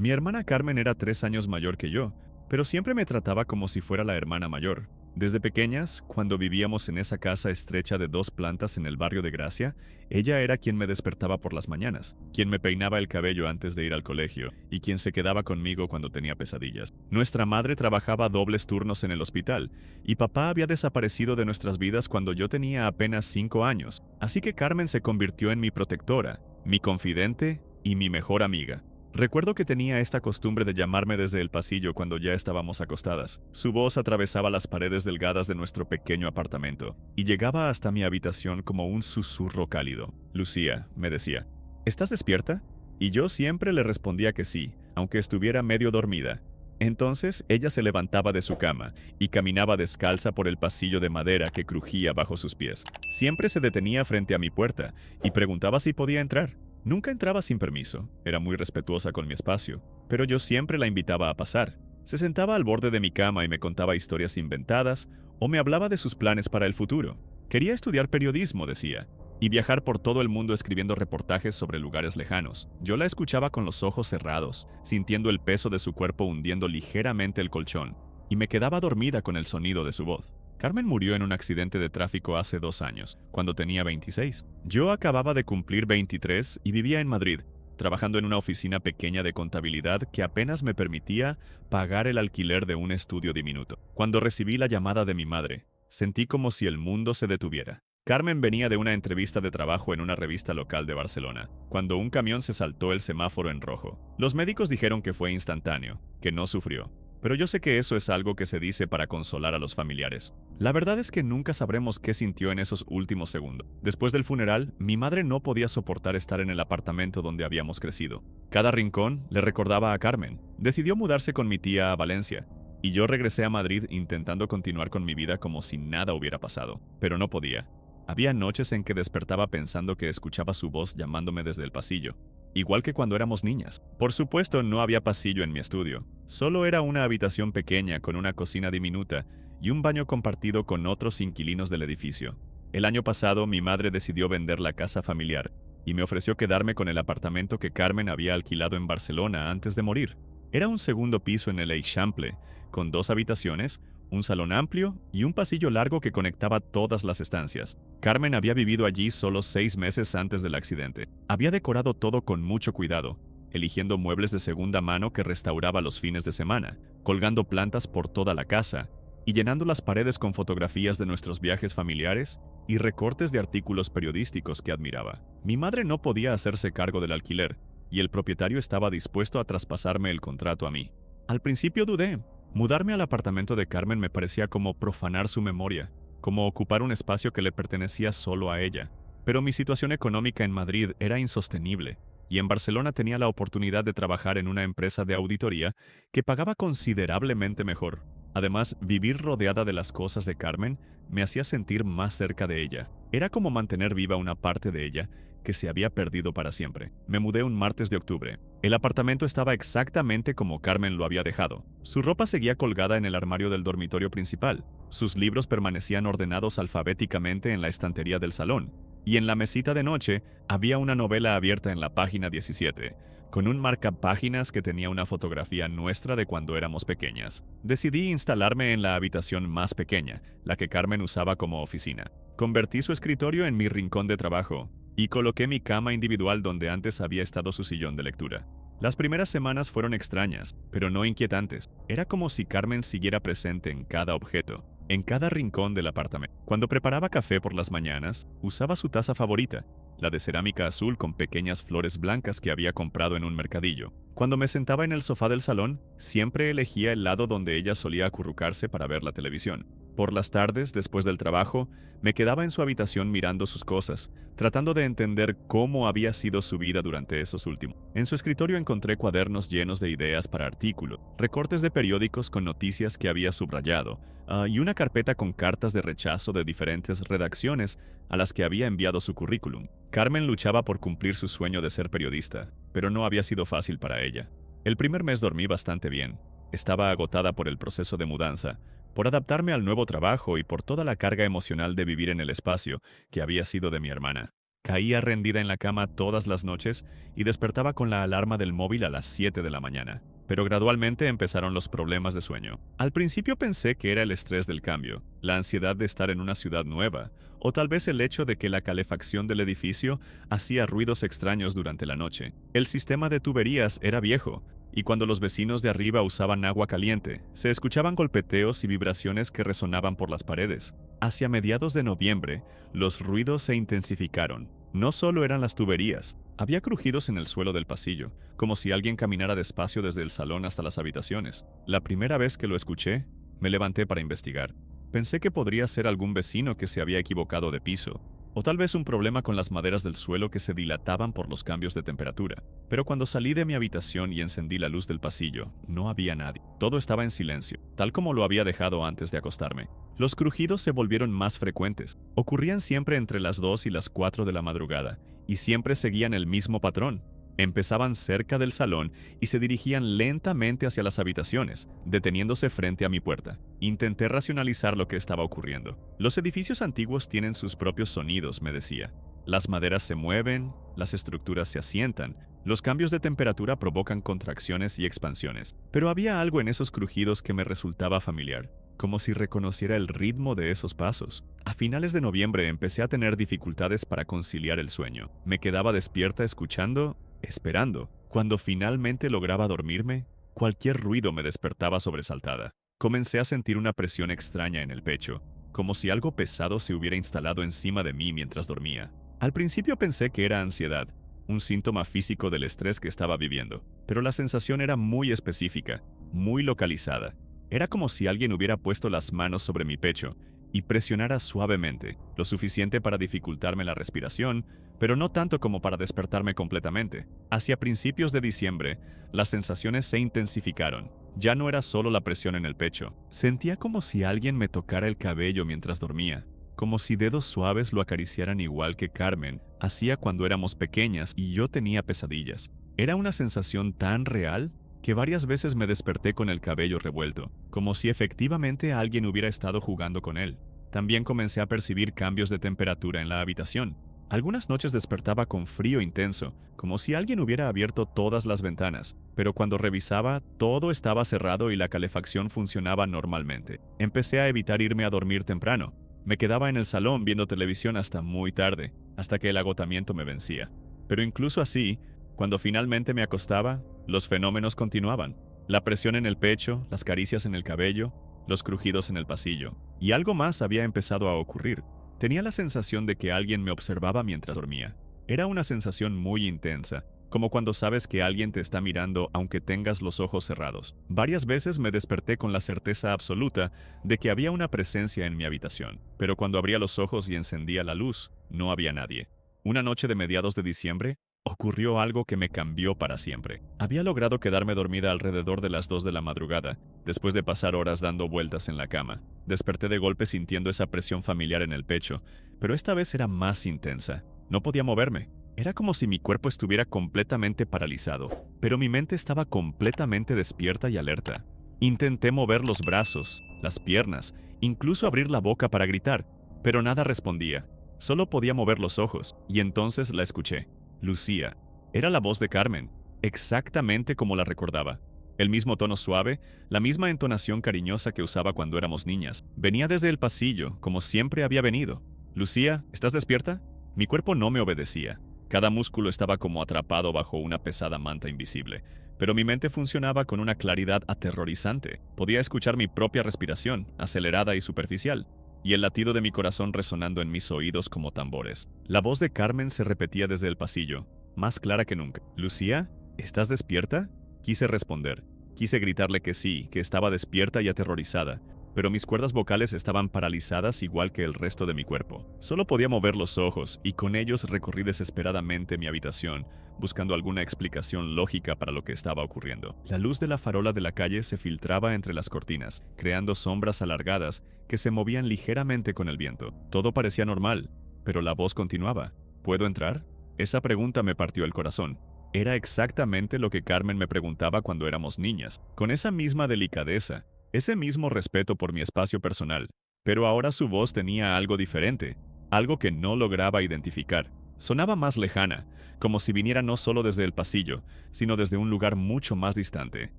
Mi hermana Carmen era 3 años mayor que yo, pero siempre me trataba como si fuera la hermana mayor. Desde pequeñas, cuando vivíamos en esa casa estrecha de 2 plantas en el barrio de Gracia, ella era quien me despertaba por las mañanas, quien me peinaba el cabello antes de ir al colegio y quien se quedaba conmigo cuando tenía pesadillas. Nuestra madre trabajaba dobles turnos en el hospital y papá había desaparecido de nuestras vidas cuando yo tenía apenas 5 años, así que Carmen se convirtió en mi protectora, mi confidente y mi mejor amiga. Recuerdo que tenía esta costumbre de llamarme desde el pasillo cuando ya estábamos acostadas. Su voz atravesaba las paredes delgadas de nuestro pequeño apartamento y llegaba hasta mi habitación como un susurro cálido. Lucía, me decía, ¿estás despierta? Y yo siempre le respondía que sí, aunque estuviera medio dormida. Entonces ella se levantaba de su cama y caminaba descalza por el pasillo de madera que crujía bajo sus pies. Siempre se detenía frente a mi puerta y preguntaba si podía entrar. Nunca entraba sin permiso, era muy respetuosa con mi espacio, pero yo siempre la invitaba a pasar. Se sentaba al borde de mi cama y me contaba historias inventadas o me hablaba de sus planes para el futuro. Quería estudiar periodismo, decía, y viajar por todo el mundo escribiendo reportajes sobre lugares lejanos. Yo la escuchaba con los ojos cerrados, sintiendo el peso de su cuerpo hundiendo ligeramente el colchón, y me quedaba dormida con el sonido de su voz. Carmen murió en un accidente de tráfico hace 2 años, cuando tenía 26. Yo acababa de cumplir 23 y vivía en Madrid, trabajando en una oficina pequeña de contabilidad que apenas me permitía pagar el alquiler de un estudio diminuto. Cuando recibí la llamada de mi madre, sentí como si el mundo se detuviera. Carmen venía de una entrevista de trabajo en una revista local de Barcelona, cuando un camión se saltó el semáforo en rojo. Los médicos dijeron que fue instantáneo, que no sufrió. Pero yo sé que eso es algo que se dice para consolar a los familiares. La verdad es que nunca sabremos qué sintió en esos últimos segundos. Después del funeral, mi madre no podía soportar estar en el apartamento donde habíamos crecido. Cada rincón le recordaba a Carmen. Decidió mudarse con mi tía a Valencia, y yo regresé a Madrid intentando continuar con mi vida como si nada hubiera pasado. Pero no podía. Había noches en que despertaba pensando que escuchaba su voz llamándome desde el pasillo. Igual que cuando éramos niñas. Por supuesto, no había pasillo en mi estudio. Solo era una habitación pequeña con una cocina diminuta y un baño compartido con otros inquilinos del edificio. El año pasado, mi madre decidió vender la casa familiar y me ofreció quedarme con el apartamento que Carmen había alquilado en Barcelona antes de morir. Era un segundo piso en el Eixample, con 2 habitaciones, un salón amplio y un pasillo largo que conectaba todas las estancias. Carmen había vivido allí solo 6 meses antes del accidente. Había decorado todo con mucho cuidado, eligiendo muebles de segunda mano que restauraba los fines de semana, colgando plantas por toda la casa y llenando las paredes con fotografías de nuestros viajes familiares y recortes de artículos periodísticos que admiraba. Mi madre no podía hacerse cargo del alquiler y el propietario estaba dispuesto a traspasarme el contrato a mí. Al principio dudé. Mudarme al apartamento de Carmen me parecía como profanar su memoria, como ocupar un espacio que le pertenecía solo a ella. Pero mi situación económica en Madrid era insostenible, y en Barcelona tenía la oportunidad de trabajar en una empresa de auditoría que pagaba considerablemente mejor. Además, vivir rodeada de las cosas de Carmen me hacía sentir más cerca de ella. Era como mantener viva una parte de ella que se había perdido para siempre. Me mudé un martes de octubre. El apartamento estaba exactamente como Carmen lo había dejado. Su ropa seguía colgada en el armario del dormitorio principal. Sus libros permanecían ordenados alfabéticamente en la estantería del salón. Y en la mesita de noche había una novela abierta en la página 17, con un marcapáginas que tenía una fotografía nuestra de cuando éramos pequeñas. Decidí instalarme en la habitación más pequeña, la que Carmen usaba como oficina. Convertí su escritorio en mi rincón de trabajo y coloqué mi cama individual donde antes había estado su sillón de lectura. Las primeras semanas fueron extrañas, pero no inquietantes. Era como si Carmen siguiera presente en cada objeto, en cada rincón del apartamento. Cuando preparaba café por las mañanas, usaba su taza favorita, la de cerámica azul con pequeñas flores blancas que había comprado en un mercadillo. Cuando me sentaba en el sofá del salón, siempre elegía el lado donde ella solía acurrucarse para ver la televisión. Por las tardes, después del trabajo, me quedaba en su habitación mirando sus cosas, tratando de entender cómo había sido su vida durante esos últimos. En su escritorio encontré cuadernos llenos de ideas para artículos, recortes de periódicos con noticias que había subrayado, y una carpeta con cartas de rechazo de diferentes redacciones a las que había enviado su currículum. Carmen luchaba por cumplir su sueño de ser periodista, pero no había sido fácil para ella. El primer mes dormí bastante bien. Estaba agotada por el proceso de mudanza, por adaptarme al nuevo trabajo y por toda la carga emocional de vivir en el espacio que había sido de mi hermana. Caía rendida en la cama todas las noches y despertaba con la alarma del móvil a las 7 de la mañana. Pero gradualmente empezaron los problemas de sueño. Al principio pensé que era el estrés del cambio, la ansiedad de estar en una ciudad nueva, o tal vez el hecho de que la calefacción del edificio hacía ruidos extraños durante la noche. El sistema de tuberías era viejo, y cuando los vecinos de arriba usaban agua caliente, se escuchaban golpeteos y vibraciones que resonaban por las paredes. Hacia mediados de noviembre, los ruidos se intensificaron. No solo eran las tuberías, había crujidos en el suelo del pasillo, como si alguien caminara despacio desde el salón hasta las habitaciones. La primera vez que lo escuché, me levanté para investigar. Pensé que podría ser algún vecino que se había equivocado de piso, o tal vez un problema con las maderas del suelo que se dilataban por los cambios de temperatura. Pero cuando salí de mi habitación y encendí la luz del pasillo, no había nadie. Todo estaba en silencio, tal como lo había dejado antes de acostarme. Los crujidos se volvieron más frecuentes. Ocurrían siempre entre las 2 y las 4 de la madrugada, y siempre seguían el mismo patrón. Empezaban cerca del salón y se dirigían lentamente hacia las habitaciones, deteniéndose frente a mi puerta. Intenté racionalizar lo que estaba ocurriendo. Los edificios antiguos tienen sus propios sonidos, me decía. Las maderas se mueven, las estructuras se asientan, los cambios de temperatura provocan contracciones y expansiones. Pero había algo en esos crujidos que me resultaba familiar, como si reconociera el ritmo de esos pasos. A finales de noviembre empecé a tener dificultades para conciliar el sueño. Me quedaba despierta escuchando, esperando. Cuando finalmente lograba dormirme, cualquier ruido me despertaba sobresaltada. Comencé a sentir una presión extraña en el pecho, como si algo pesado se hubiera instalado encima de mí mientras dormía. Al principio pensé que era ansiedad, un síntoma físico del estrés que estaba viviendo, pero la sensación era muy específica, muy localizada. Era como si alguien hubiera puesto las manos sobre mi pecho y presionara suavemente, lo suficiente para dificultarme la respiración, pero no tanto como para despertarme completamente. Hacia principios de diciembre, las sensaciones se intensificaron. Ya no era solo la presión en el pecho. Sentía como si alguien me tocara el cabello mientras dormía, como si dedos suaves lo acariciaran igual que Carmen hacía cuando éramos pequeñas y yo tenía pesadillas. Era una sensación tan real que varias veces me desperté con el cabello revuelto, como si efectivamente alguien hubiera estado jugando con él. También comencé a percibir cambios de temperatura en la habitación. Algunas noches despertaba con frío intenso, como si alguien hubiera abierto todas las ventanas, pero cuando revisaba, todo estaba cerrado y la calefacción funcionaba normalmente. Empecé a evitar irme a dormir temprano. Me quedaba en el salón viendo televisión hasta muy tarde, hasta que el agotamiento me vencía. Pero incluso así, cuando finalmente me acostaba, los fenómenos continuaban. La presión en el pecho, las caricias en el cabello, los crujidos en el pasillo. Y algo más había empezado a ocurrir. Tenía la sensación de que alguien me observaba mientras dormía. Era una sensación muy intensa, como cuando sabes que alguien te está mirando aunque tengas los ojos cerrados. Varias veces me desperté con la certeza absoluta de que había una presencia en mi habitación, pero cuando abría los ojos y encendía la luz, no había nadie. Una noche de mediados de diciembre, ocurrió algo que me cambió para siempre. Había logrado quedarme dormida alrededor de las 2 de la madrugada, después de pasar horas dando vueltas en la cama. Desperté de golpe sintiendo esa presión familiar en el pecho, pero esta vez era más intensa. No podía moverme. Era como si mi cuerpo estuviera completamente paralizado, pero mi mente estaba completamente despierta y alerta. Intenté mover los brazos, las piernas, incluso abrir la boca para gritar, pero nada respondía. Solo podía mover los ojos, y entonces la escuché. Lucía. Era la voz de Carmen, exactamente como la recordaba. El mismo tono suave, la misma entonación cariñosa que usaba cuando éramos niñas. Venía desde el pasillo, como siempre había venido. Lucía, ¿estás despierta? Mi cuerpo no me obedecía. Cada músculo estaba como atrapado bajo una pesada manta invisible, pero mi mente funcionaba con una claridad aterrorizante. Podía escuchar mi propia respiración, acelerada y superficial, y el latido de mi corazón resonando en mis oídos como tambores. La voz de Carmen se repetía desde el pasillo, más clara que nunca. «¿Lucía? ¿Estás despierta?» Quise responder. Quise gritarle que sí, que estaba despierta y aterrorizada, pero mis cuerdas vocales estaban paralizadas igual que el resto de mi cuerpo. Solo podía mover los ojos, y con ellos recorrí desesperadamente mi habitación, buscando alguna explicación lógica para lo que estaba ocurriendo. La luz de la farola de la calle se filtraba entre las cortinas, creando sombras alargadas que se movían ligeramente con el viento. Todo parecía normal, pero la voz continuaba. ¿Puedo entrar? Esa pregunta me partió el corazón. Era exactamente lo que Carmen me preguntaba cuando éramos niñas, con esa misma delicadeza, ese mismo respeto por mi espacio personal. Pero ahora su voz tenía algo diferente, algo que no lograba identificar. Sonaba más lejana, como si viniera no solo desde el pasillo, sino desde un lugar mucho más distante.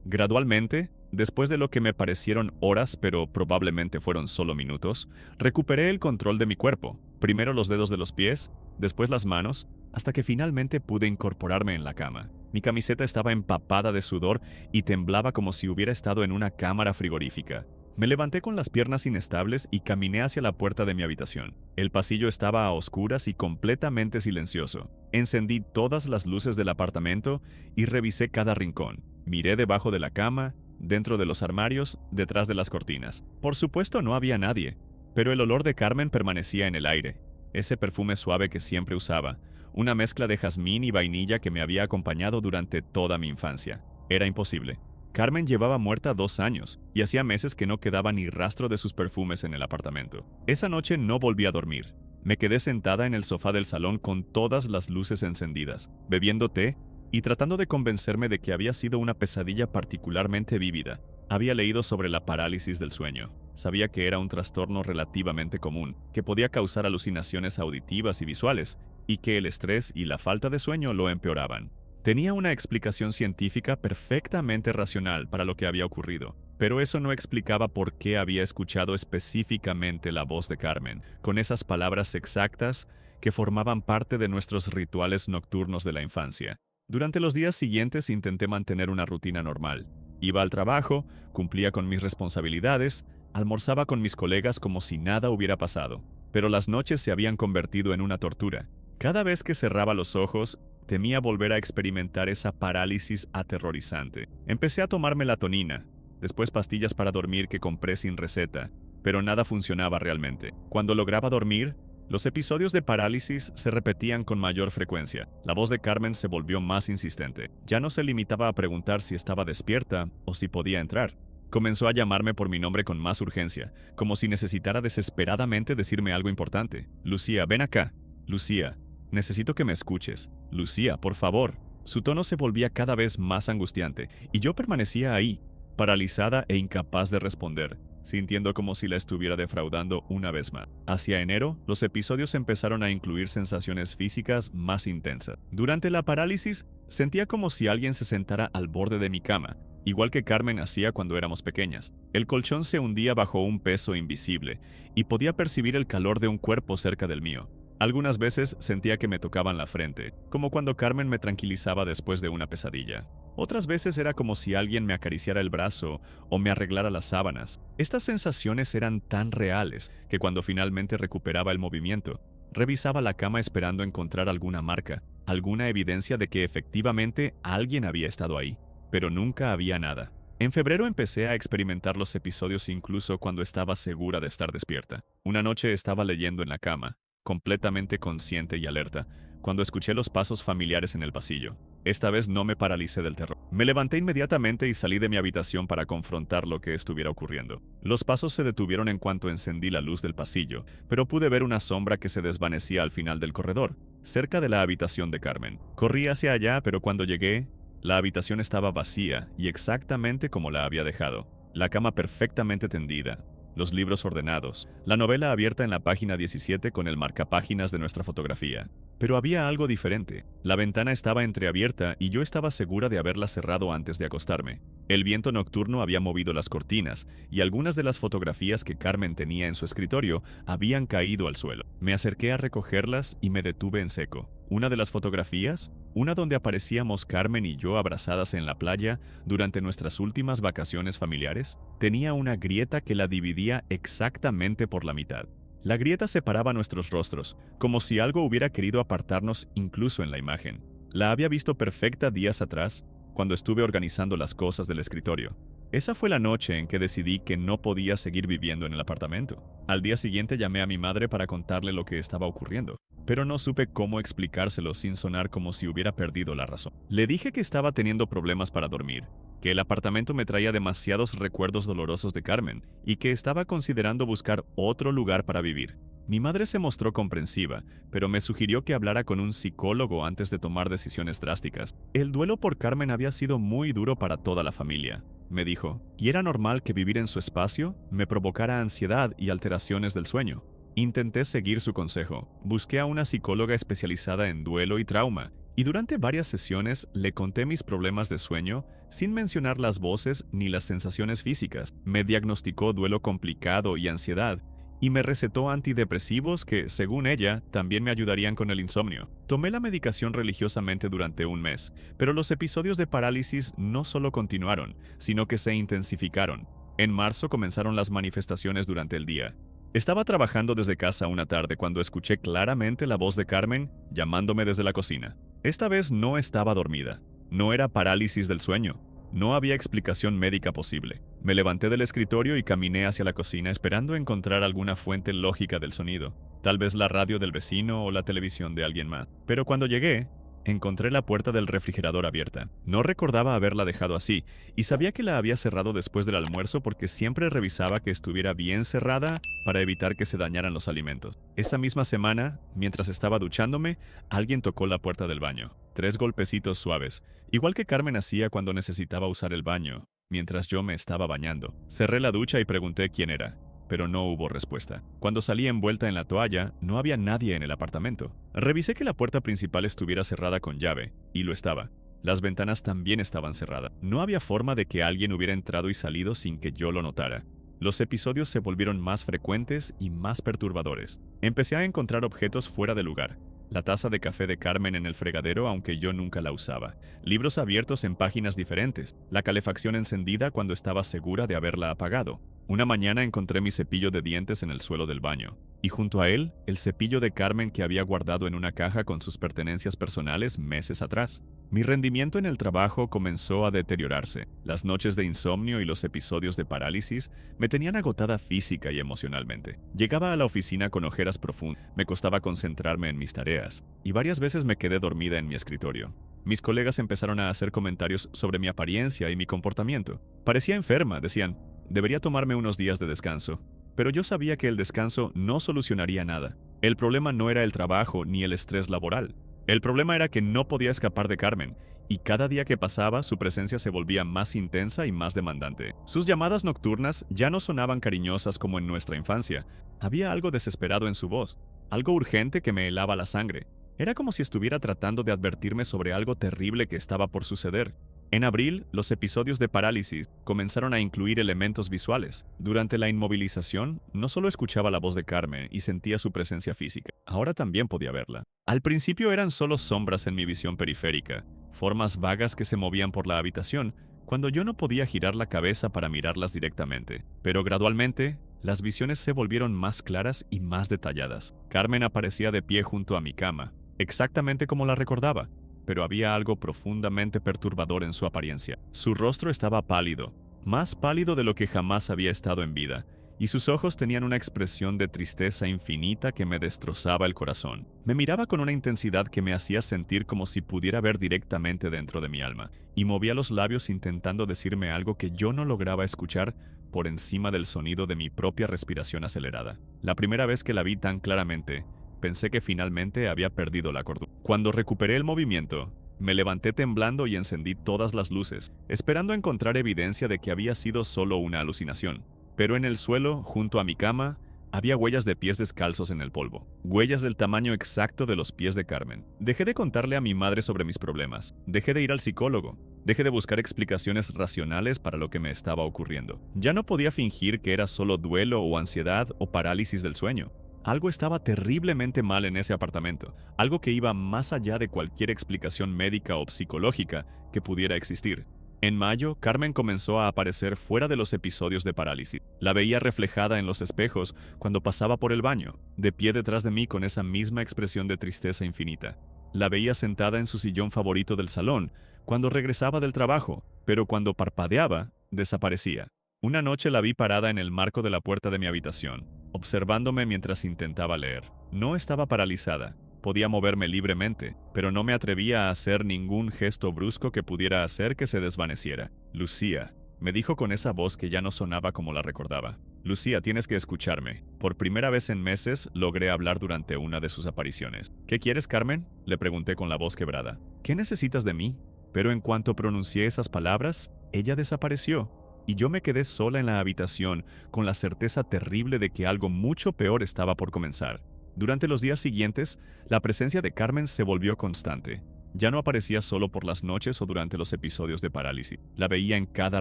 Gradualmente, después de lo que me parecieron horas, pero probablemente fueron solo minutos, recuperé el control de mi cuerpo, primero los dedos de los pies, después las manos, hasta que finalmente pude incorporarme en la cama. Mi camiseta estaba empapada de sudor y temblaba como si hubiera estado en una cámara frigorífica. Me levanté con las piernas inestables y caminé hacia la puerta de mi habitación. El pasillo estaba a oscuras y completamente silencioso. Encendí todas las luces del apartamento y revisé cada rincón. Miré debajo de la cama, dentro de los armarios, detrás de las cortinas. Por supuesto no había nadie, pero el olor de Carmen permanecía en el aire. Ese perfume suave que siempre usaba, una mezcla de jazmín y vainilla que me había acompañado durante toda mi infancia. Era imposible. Carmen llevaba muerta 2 años, y hacía meses que no quedaba ni rastro de sus perfumes en el apartamento. Esa noche no volví a dormir. Me quedé sentada en el sofá del salón con todas las luces encendidas, bebiendo té y tratando de convencerme de que había sido una pesadilla particularmente vívida. Había leído sobre la parálisis del sueño. Sabía que era un trastorno relativamente común, que podía causar alucinaciones auditivas y visuales, y que el estrés y la falta de sueño lo empeoraban. Tenía una explicación científica perfectamente racional para lo que había ocurrido, pero eso no explicaba por qué había escuchado específicamente la voz de Carmen, con esas palabras exactas que formaban parte de nuestros rituales nocturnos de la infancia. Durante los días siguientes intenté mantener una rutina normal. Iba al trabajo, cumplía con mis responsabilidades, almorzaba con mis colegas como si nada hubiera pasado, pero las noches se habían convertido en una tortura. Cada vez que cerraba los ojos, temía volver a experimentar esa parálisis aterrorizante. Empecé a tomar melatonina, después pastillas para dormir que compré sin receta, pero nada funcionaba realmente. Cuando lograba dormir, los episodios de parálisis se repetían con mayor frecuencia. La voz de Carmen se volvió más insistente. Ya no se limitaba a preguntar si estaba despierta o si podía entrar. Comenzó a llamarme por mi nombre con más urgencia, como si necesitara desesperadamente decirme algo importante. Lucía, ven acá. Lucía, necesito que me escuches. Lucía, por favor. Su tono se volvía cada vez más angustiante, y yo permanecía ahí, paralizada e incapaz de responder, sintiendo como si la estuviera defraudando una vez más. Hacia enero, los episodios empezaron a incluir sensaciones físicas más intensas. Durante la parálisis, sentía como si alguien se sentara al borde de mi cama, igual que Carmen hacía cuando éramos pequeñas. El colchón se hundía bajo un peso invisible, y podía percibir el calor de un cuerpo cerca del mío. Algunas veces sentía que me tocaban la frente, como cuando Carmen me tranquilizaba después de una pesadilla. Otras veces era como si alguien me acariciara el brazo o me arreglara las sábanas. Estas sensaciones eran tan reales que cuando finalmente recuperaba el movimiento, revisaba la cama esperando encontrar alguna marca, alguna evidencia de que efectivamente alguien había estado ahí, pero nunca había nada. En febrero empecé a experimentar los episodios incluso cuando estaba segura de estar despierta. Una noche estaba leyendo en la cama, completamente consciente y alerta, cuando escuché los pasos familiares en el pasillo. Esta vez no me paralicé del terror. Me levanté inmediatamente y salí de mi habitación para confrontar lo que estuviera ocurriendo. Los pasos se detuvieron en cuanto encendí la luz del pasillo, pero pude ver una sombra que se desvanecía al final del corredor, cerca de la habitación de Carmen. Corrí hacia allá, pero cuando llegué, la habitación estaba vacía y exactamente como la había dejado. La cama perfectamente tendida, los libros ordenados, la novela abierta en la página 17 con el marcapáginas de nuestra fotografía. Pero había algo diferente. La ventana estaba entreabierta y yo estaba segura de haberla cerrado antes de acostarme. El viento nocturno había movido las cortinas y algunas de las fotografías que Carmen tenía en su escritorio habían caído al suelo. Me acerqué a recogerlas y me detuve en seco. Una de las fotografías, una donde aparecíamos Carmen y yo abrazadas en la playa durante nuestras últimas vacaciones familiares, tenía una grieta que la dividía exactamente por la mitad. La grieta separaba nuestros rostros, como si algo hubiera querido apartarnos incluso en la imagen. La había visto perfecta días atrás, cuando estuve organizando las cosas del escritorio. Esa fue la noche en que decidí que no podía seguir viviendo en el apartamento. Al día siguiente llamé a mi madre para contarle lo que estaba ocurriendo, pero no supe cómo explicárselo sin sonar como si hubiera perdido la razón. Le dije que estaba teniendo problemas para dormir, que el apartamento me traía demasiados recuerdos dolorosos de Carmen y que estaba considerando buscar otro lugar para vivir. Mi madre se mostró comprensiva, pero me sugirió que hablara con un psicólogo antes de tomar decisiones drásticas. El duelo por Carmen había sido muy duro para toda la familia, me dijo, y era normal que vivir en su espacio me provocara ansiedad y alteraciones del sueño. Intenté seguir su consejo. Busqué a una psicóloga especializada en duelo y trauma, y durante varias sesiones le conté mis problemas de sueño sin mencionar las voces ni las sensaciones físicas. Me diagnosticó duelo complicado y ansiedad, y me recetó antidepresivos que, según ella, también me ayudarían con el insomnio. Tomé la medicación religiosamente durante un mes, pero los episodios de parálisis no solo continuaron, sino que se intensificaron. En marzo comenzaron las manifestaciones durante el día. Estaba trabajando desde casa una tarde cuando escuché claramente la voz de Carmen llamándome desde la cocina. Esta vez no estaba dormida. No era parálisis del sueño. No había explicación médica posible. Me levanté del escritorio y caminé hacia la cocina esperando encontrar alguna fuente lógica del sonido. Tal vez la radio del vecino o la televisión de alguien más. Pero cuando llegué, encontré la puerta del refrigerador abierta. No recordaba haberla dejado así, y sabía que la había cerrado después del almuerzo porque siempre revisaba que estuviera bien cerrada para evitar que se dañaran los alimentos. Esa misma semana, mientras estaba duchándome, alguien tocó la puerta del baño. 3 golpecitos suaves, igual que Carmen hacía cuando necesitaba usar el baño, mientras yo me estaba bañando. Cerré la ducha y pregunté quién era, pero no hubo respuesta. Cuando salí envuelta en la toalla, no había nadie en el apartamento. Revisé que la puerta principal estuviera cerrada con llave, y lo estaba. Las ventanas también estaban cerradas. No había forma de que alguien hubiera entrado y salido sin que yo lo notara. Los episodios se volvieron más frecuentes y más perturbadores. Empecé a encontrar objetos fuera de lugar. La taza de café de Carmen en el fregadero, aunque yo nunca la usaba. Libros abiertos en páginas diferentes. La calefacción encendida cuando estaba segura de haberla apagado. Una mañana encontré mi cepillo de dientes en el suelo del baño, y junto a él, el cepillo de Carmen que había guardado en una caja con sus pertenencias personales meses atrás. Mi rendimiento en el trabajo comenzó a deteriorarse. Las noches de insomnio y los episodios de parálisis me tenían agotada física y emocionalmente. Llegaba a la oficina con ojeras profundas, me costaba concentrarme en mis tareas, y varias veces me quedé dormida en mi escritorio. Mis colegas empezaron a hacer comentarios sobre mi apariencia y mi comportamiento. Parecía enferma, decían. Debería tomarme unos días de descanso, pero yo sabía que el descanso no solucionaría nada. El problema no era el trabajo ni el estrés laboral. El problema era que no podía escapar de Carmen, y cada día que pasaba su presencia se volvía más intensa y más demandante. Sus llamadas nocturnas ya no sonaban cariñosas como en nuestra infancia. Había algo desesperado en su voz, algo urgente que me helaba la sangre. Era como si estuviera tratando de advertirme sobre algo terrible que estaba por suceder. En abril, los episodios de parálisis comenzaron a incluir elementos visuales. Durante la inmovilización, no solo escuchaba la voz de Carmen y sentía su presencia física, ahora también podía verla. Al principio eran solo sombras en mi visión periférica, formas vagas que se movían por la habitación, cuando yo no podía girar la cabeza para mirarlas directamente. Pero gradualmente, las visiones se volvieron más claras y más detalladas. Carmen aparecía de pie junto a mi cama, exactamente como la recordaba. Pero había algo profundamente perturbador en su apariencia. Su rostro estaba pálido, más pálido de lo que jamás había estado en vida, y sus ojos tenían una expresión de tristeza infinita que me destrozaba el corazón. Me miraba con una intensidad que me hacía sentir como si pudiera ver directamente dentro de mi alma, y movía los labios intentando decirme algo que yo no lograba escuchar por encima del sonido de mi propia respiración acelerada. La primera vez que la vi tan claramente, pensé que finalmente había perdido la cordura. Cuando recuperé el movimiento, me levanté temblando y encendí todas las luces, esperando encontrar evidencia de que había sido solo una alucinación. Pero en el suelo, junto a mi cama, había huellas de pies descalzos en el polvo, huellas del tamaño exacto de los pies de Carmen. Dejé de contarle a mi madre sobre mis problemas, dejé de ir al psicólogo, dejé de buscar explicaciones racionales para lo que me estaba ocurriendo. Ya no podía fingir que era solo duelo o ansiedad o parálisis del sueño. Algo estaba terriblemente mal en ese apartamento, algo que iba más allá de cualquier explicación médica o psicológica que pudiera existir. En mayo, Carmen comenzó a aparecer fuera de los episodios de parálisis. La veía reflejada en los espejos cuando pasaba por el baño, de pie detrás de mí con esa misma expresión de tristeza infinita. La veía sentada en su sillón favorito del salón cuando regresaba del trabajo, pero cuando parpadeaba, desaparecía. Una noche la vi parada en el marco de la puerta de mi habitación, observándome mientras intentaba leer. No estaba paralizada. Podía moverme libremente, pero no me atrevía a hacer ningún gesto brusco que pudiera hacer que se desvaneciera. Lucía, me dijo con esa voz que ya no sonaba como la recordaba. Lucía, tienes que escucharme. Por primera vez en meses logré hablar durante una de sus apariciones. ¿Qué quieres, Carmen?, le pregunté con la voz quebrada. ¿Qué necesitas de mí? Pero en cuanto pronuncié esas palabras, ella desapareció. y yo me quedé sola en la habitación con la certeza terrible de que algo mucho peor estaba por comenzar. Durante los días siguientes, la presencia de Carmen se volvió constante. Ya no aparecía solo por las noches o durante los episodios de parálisis. La veía en cada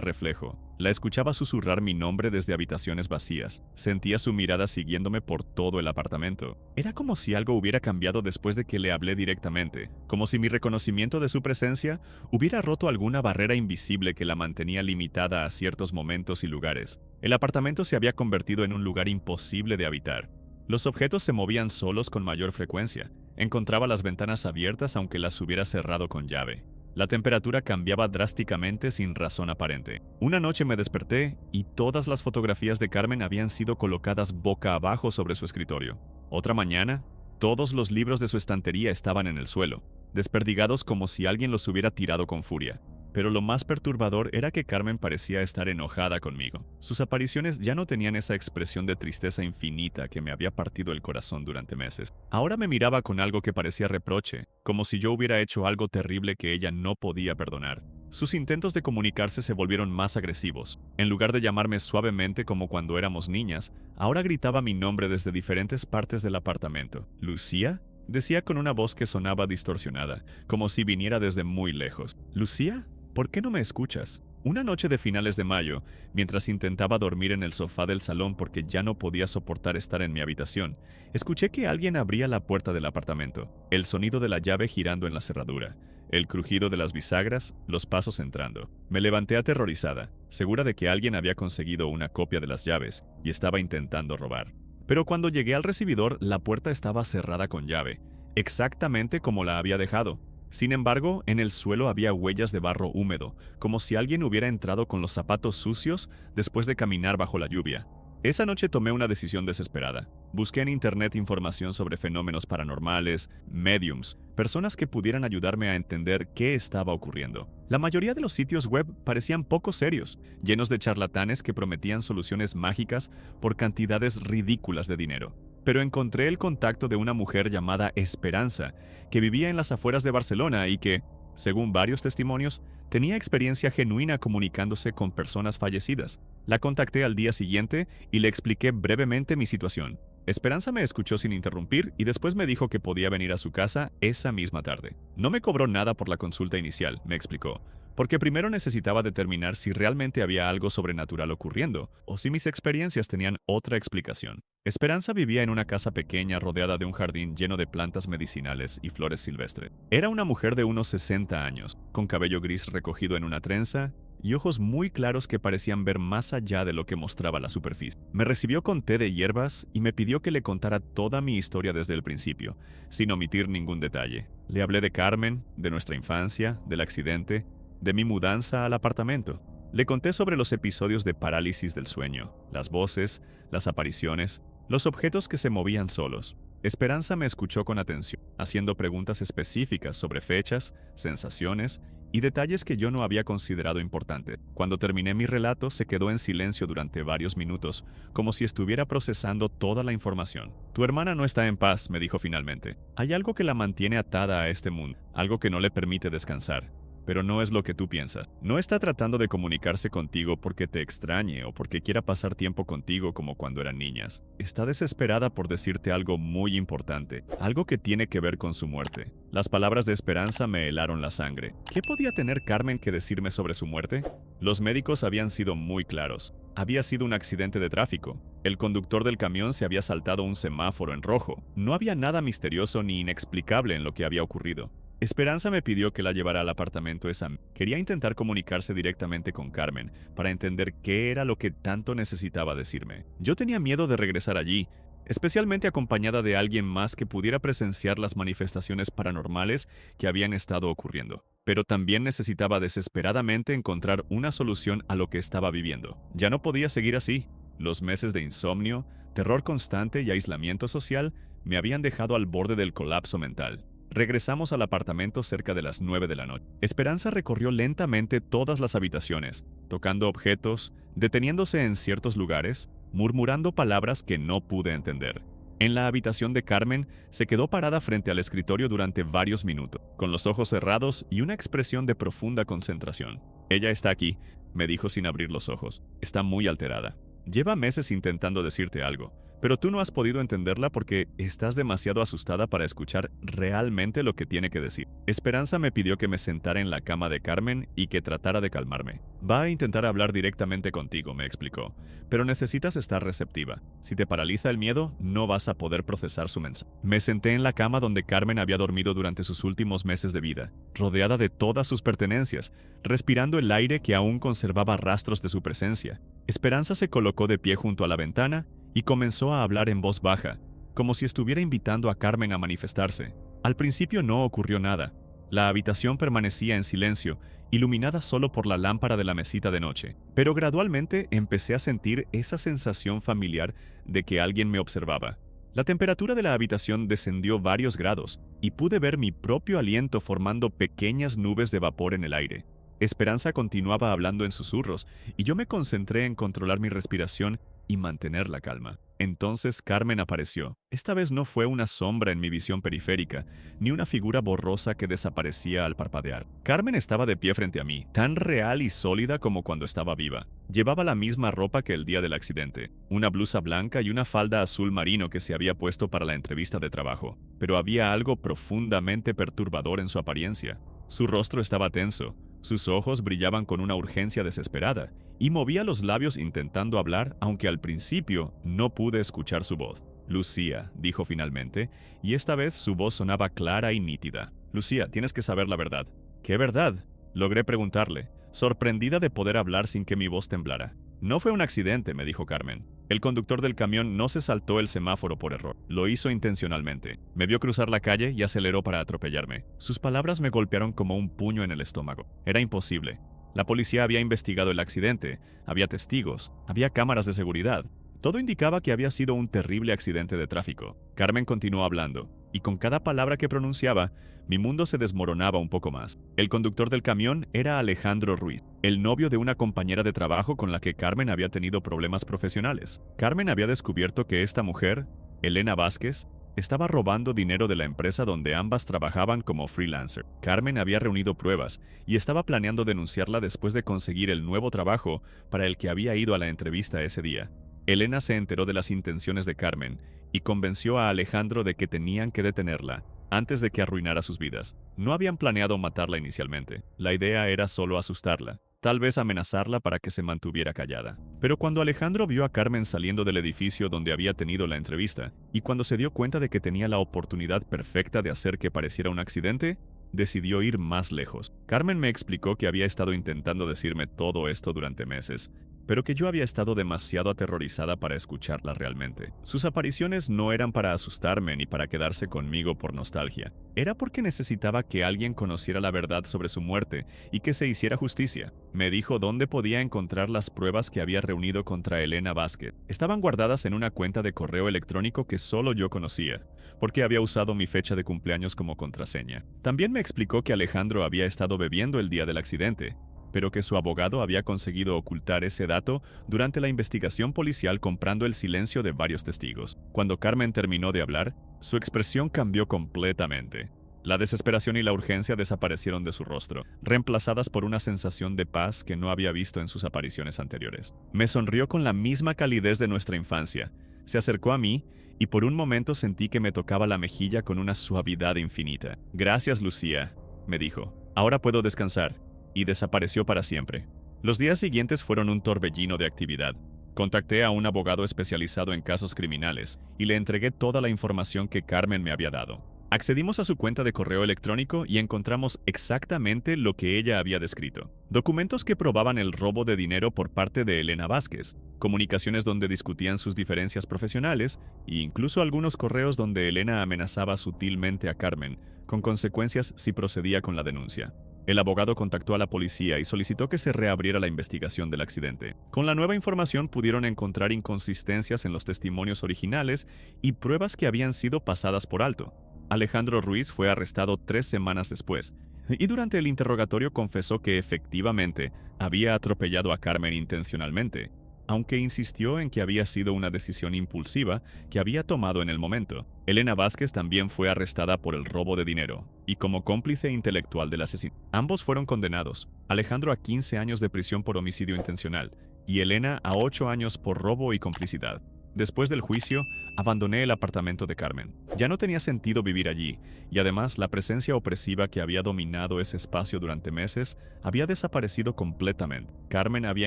reflejo. La escuchaba susurrar mi nombre desde habitaciones vacías. Sentía su mirada siguiéndome por todo el apartamento. Era como si algo hubiera cambiado después de que le hablé directamente, como si mi reconocimiento de su presencia hubiera roto alguna barrera invisible que la mantenía limitada a ciertos momentos y lugares. El apartamento se había convertido en un lugar imposible de habitar. Los objetos se movían solos con mayor frecuencia. Encontraba las ventanas abiertas aunque las hubiera cerrado con llave. La temperatura cambiaba drásticamente sin razón aparente. Una noche me desperté y todas las fotografías de Carmen habían sido colocadas boca abajo sobre su escritorio. Otra mañana, todos los libros de su estantería estaban en el suelo, desperdigados como si alguien los hubiera tirado con furia. Pero lo más perturbador era que Carmen parecía estar enojada conmigo. Sus apariciones ya no tenían esa expresión de tristeza infinita que me había partido el corazón durante meses. Ahora me miraba con algo que parecía reproche, como si yo hubiera hecho algo terrible que ella no podía perdonar. Sus intentos de comunicarse se volvieron más agresivos. En lugar de llamarme suavemente como cuando éramos niñas, ahora gritaba mi nombre desde diferentes partes del apartamento. ¿Lucía?, decía con una voz que sonaba distorsionada, como si viniera desde muy lejos. ¿Lucía? ¿Por qué no me escuchas? Una noche de finales de mayo, mientras intentaba dormir en el sofá del salón porque ya no podía soportar estar en mi habitación, escuché que alguien abría la puerta del apartamento, el sonido de la llave girando en la cerradura, el crujido de las bisagras, los pasos entrando. Me levanté aterrorizada, segura de que alguien había conseguido una copia de las llaves y estaba intentando robar. Pero cuando llegué al recibidor, la puerta estaba cerrada con llave, exactamente como la había dejado. Sin embargo, en el suelo había huellas de barro húmedo, como si alguien hubiera entrado con los zapatos sucios después de caminar bajo la lluvia. Esa noche tomé una decisión desesperada. Busqué en internet información sobre fenómenos paranormales, mediums, personas que pudieran ayudarme a entender qué estaba ocurriendo. La mayoría de los sitios web parecían poco serios, llenos de charlatanes que prometían soluciones mágicas por cantidades ridículas de dinero. Pero encontré el contacto de una mujer llamada Esperanza, que vivía en las afueras de Barcelona y que, según varios testimonios, tenía experiencia genuina comunicándose con personas fallecidas. La contacté al día siguiente y le expliqué brevemente mi situación. Esperanza me escuchó sin interrumpir y después me dijo que podía venir a su casa esa misma tarde. No me cobró nada por la consulta inicial, me explicó, porque primero necesitaba determinar si realmente había algo sobrenatural ocurriendo o si mis experiencias tenían otra explicación. Esperanza vivía en una casa pequeña rodeada de un jardín lleno de plantas medicinales y flores silvestres. Era una mujer de unos 60 años, con cabello gris recogido en una trenza y ojos muy claros que parecían ver más allá de lo que mostraba la superficie. Me recibió con té de hierbas y me pidió que le contara toda mi historia desde el principio, sin omitir ningún detalle. Le hablé de Carmen, de nuestra infancia, del accidente, de mi mudanza al apartamento. Le conté sobre los episodios de parálisis del sueño, las voces, las apariciones, los objetos que se movían solos. Esperanza me escuchó con atención, haciendo preguntas específicas sobre fechas, sensaciones y detalles que yo no había considerado importantes. Cuando terminé mi relato, se quedó en silencio durante varios minutos, como si estuviera procesando toda la información. Tu hermana no está en paz, me dijo finalmente. Hay algo que la mantiene atada a este mundo, algo que no le permite descansar. Pero no es lo que tú piensas. No está tratando de comunicarse contigo porque te extrañe o porque quiera pasar tiempo contigo como cuando eran niñas. Está desesperada por decirte algo muy importante, algo que tiene que ver con su muerte. Las palabras de Esperanza me helaron la sangre. ¿Qué podía tener Carmen que decirme sobre su muerte? Los médicos habían sido muy claros. Había sido un accidente de tráfico. El conductor del camión se había saltado un semáforo en rojo. No había nada misterioso ni inexplicable en lo que había ocurrido. Esperanza me pidió que la llevara al apartamento esa noche. Quería intentar comunicarse directamente con Carmen para entender qué era lo que tanto necesitaba decirme. Yo tenía miedo de regresar allí, especialmente acompañada de alguien más que pudiera presenciar las manifestaciones paranormales que habían estado ocurriendo. Pero también necesitaba desesperadamente encontrar una solución a lo que estaba viviendo. Ya no podía seguir así. Los meses de insomnio, terror constante y aislamiento social me habían dejado al borde del colapso mental. Regresamos al apartamento cerca de las 9 de la noche. Esperanza recorrió lentamente todas las habitaciones, tocando objetos, deteniéndose en ciertos lugares, murmurando palabras que no pude entender. En la habitación de Carmen, se quedó parada frente al escritorio durante varios minutos, con los ojos cerrados y una expresión de profunda concentración. Ella está aquí, me dijo sin abrir los ojos. Está muy alterada. Lleva meses intentando decirte algo, pero tú no has podido entenderla porque estás demasiado asustada para escuchar realmente lo que tiene que decir. Esperanza me pidió que me sentara en la cama de Carmen y que tratara de calmarme. Va a intentar hablar directamente contigo, me explicó, pero necesitas estar receptiva. Si te paraliza el miedo, no vas a poder procesar su mensaje. Me senté en la cama donde Carmen había dormido durante sus últimos meses de vida, rodeada de todas sus pertenencias, respirando el aire que aún conservaba rastros de su presencia. Esperanza se colocó de pie junto a la ventana y comenzó a hablar en voz baja, como si estuviera invitando a Carmen a manifestarse. Al principio no ocurrió nada. La habitación permanecía en silencio, iluminada solo por la lámpara de la mesita de noche, pero gradualmente empecé a sentir esa sensación familiar de que alguien me observaba. La temperatura de la habitación descendió varios grados y pude ver mi propio aliento formando pequeñas nubes de vapor en el aire. Esperanza continuaba hablando en susurros y yo me concentré en controlar mi respiración y mantener la calma. Entonces Carmen apareció. Esta vez no fue una sombra en mi visión periférica, ni una figura borrosa que desaparecía al parpadear. Carmen estaba de pie frente a mí, tan real y sólida como cuando estaba viva. Llevaba la misma ropa que el día del accidente, una blusa blanca y una falda azul marino que se había puesto para la entrevista de trabajo. Pero había algo profundamente perturbador en su apariencia. Su rostro estaba tenso, sus ojos brillaban con una urgencia desesperada, y movía los labios intentando hablar, aunque al principio no pude escuchar su voz. Lucía, dijo finalmente, y esta vez su voz sonaba clara y nítida. Lucía, tienes que saber la verdad. ¿Qué verdad? Logré preguntarle, sorprendida de poder hablar sin que mi voz temblara. No fue un accidente, me dijo Carmen. El conductor del camión no se saltó el semáforo por error. Lo hizo intencionalmente. Me vio cruzar la calle y aceleró para atropellarme. Sus palabras me golpearon como un puño en el estómago. Era imposible. La policía había investigado el accidente, había testigos, había cámaras de seguridad. Todo indicaba que había sido un terrible accidente de tráfico. Carmen continuó hablando, y con cada palabra que pronunciaba, mi mundo se desmoronaba un poco más. El conductor del camión era Alejandro Ruiz, el novio de una compañera de trabajo con la que Carmen había tenido problemas profesionales. Carmen había descubierto que esta mujer, Elena Vázquez, estaba robando dinero de la empresa donde ambas trabajaban como freelancer. Carmen había reunido pruebas y estaba planeando denunciarla después de conseguir el nuevo trabajo para el que había ido a la entrevista ese día. Elena se enteró de las intenciones de Carmen y convenció a Alejandro de que tenían que detenerla antes de que arruinara sus vidas. No habían planeado matarla inicialmente. La idea era solo asustarla, tal vez amenazarla para que se mantuviera callada. Pero cuando Alejandro vio a Carmen saliendo del edificio donde había tenido la entrevista, y cuando se dio cuenta de que tenía la oportunidad perfecta de hacer que pareciera un accidente, decidió ir más lejos. Carmen me explicó que había estado intentando decirme todo esto durante meses, pero que yo había estado demasiado aterrorizada para escucharla realmente. Sus apariciones no eran para asustarme ni para quedarse conmigo por nostalgia. Era porque necesitaba que alguien conociera la verdad sobre su muerte y que se hiciera justicia. Me dijo dónde podía encontrar las pruebas que había reunido contra Elena Vázquez. Estaban guardadas en una cuenta de correo electrónico que solo yo conocía, porque había usado mi fecha de cumpleaños como contraseña. También me explicó que Alejandro había estado bebiendo el día del accidente, pero que su abogado había conseguido ocultar ese dato durante la investigación policial comprando el silencio de varios testigos. Cuando Carmen terminó de hablar, su expresión cambió completamente. La desesperación y la urgencia desaparecieron de su rostro, reemplazadas por una sensación de paz que no había visto en sus apariciones anteriores. Me sonrió con la misma calidez de nuestra infancia. Se acercó a mí y por un momento sentí que me tocaba la mejilla con una suavidad infinita. Gracias, Lucía, me dijo. Ahora puedo descansar. Y desapareció para siempre. Los días siguientes fueron un torbellino de actividad. Contacté a un abogado especializado en casos criminales y le entregué toda la información que Carmen me había dado. Accedimos a su cuenta de correo electrónico y encontramos exactamente lo que ella había descrito. Documentos que probaban el robo de dinero por parte de Elena Vázquez, comunicaciones donde discutían sus diferencias profesionales e incluso algunos correos donde Elena amenazaba sutilmente a Carmen, con consecuencias si procedía con la denuncia. El abogado contactó a la policía y solicitó que se reabriera la investigación del accidente. Con la nueva información pudieron encontrar inconsistencias en los testimonios originales y pruebas que habían sido pasadas por alto. Alejandro Ruiz fue arrestado 3 semanas después, y durante el interrogatorio confesó que efectivamente había atropellado a Carmen intencionalmente. aunque insistió en que había sido una decisión impulsiva que había tomado en el momento. Elena Vázquez también fue arrestada por el robo de dinero y como cómplice intelectual del asesino. Ambos fueron condenados, Alejandro a 15 años de prisión por homicidio intencional y Elena a 8 años por robo y complicidad. Después del juicio, abandoné el apartamento de Carmen. Ya no tenía sentido vivir allí, y además la presencia opresiva que había dominado ese espacio durante meses había desaparecido completamente. Carmen había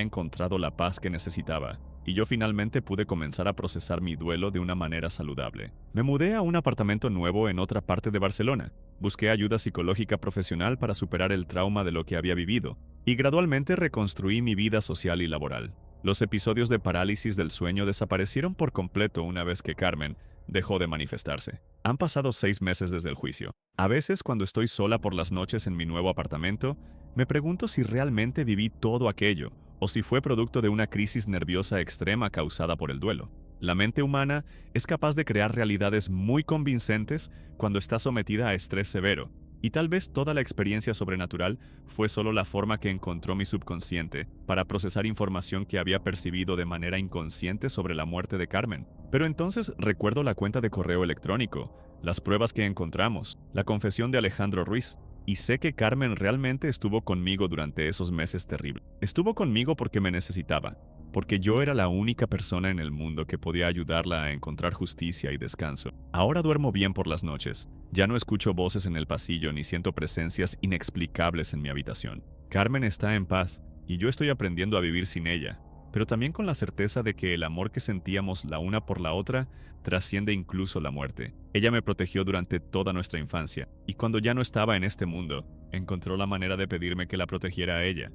encontrado la paz que necesitaba, y yo finalmente pude comenzar a procesar mi duelo de una manera saludable. Me mudé a un apartamento nuevo en otra parte de Barcelona. Busqué ayuda psicológica profesional para superar el trauma de lo que había vivido, y gradualmente reconstruí mi vida social y laboral. Los episodios de parálisis del sueño desaparecieron por completo una vez que Carmen dejó de manifestarse. Han pasado 6 meses desde el juicio. A veces, cuando estoy sola por las noches en mi nuevo apartamento, me pregunto si realmente viví todo aquello o si fue producto de una crisis nerviosa extrema causada por el duelo. La mente humana es capaz de crear realidades muy convincentes cuando está sometida a estrés severo, y tal vez toda la experiencia sobrenatural fue solo la forma que encontró mi subconsciente para procesar información que había percibido de manera inconsciente sobre la muerte de Carmen. Pero entonces recuerdo la cuenta de correo electrónico, las pruebas que encontramos, la confesión de Alejandro Ruiz, y sé que Carmen realmente estuvo conmigo durante esos meses terribles. Estuvo conmigo porque me necesitaba, porque yo era la única persona en el mundo que podía ayudarla a encontrar justicia y descanso. Ahora duermo bien por las noches. Ya no escucho voces en el pasillo ni siento presencias inexplicables en mi habitación. Carmen está en paz y yo estoy aprendiendo a vivir sin ella, pero también con la certeza de que el amor que sentíamos la una por la otra trasciende incluso la muerte. Ella me protegió durante toda nuestra infancia, y cuando ya no estaba en este mundo, encontró la manera de pedirme que la protegiera a ella.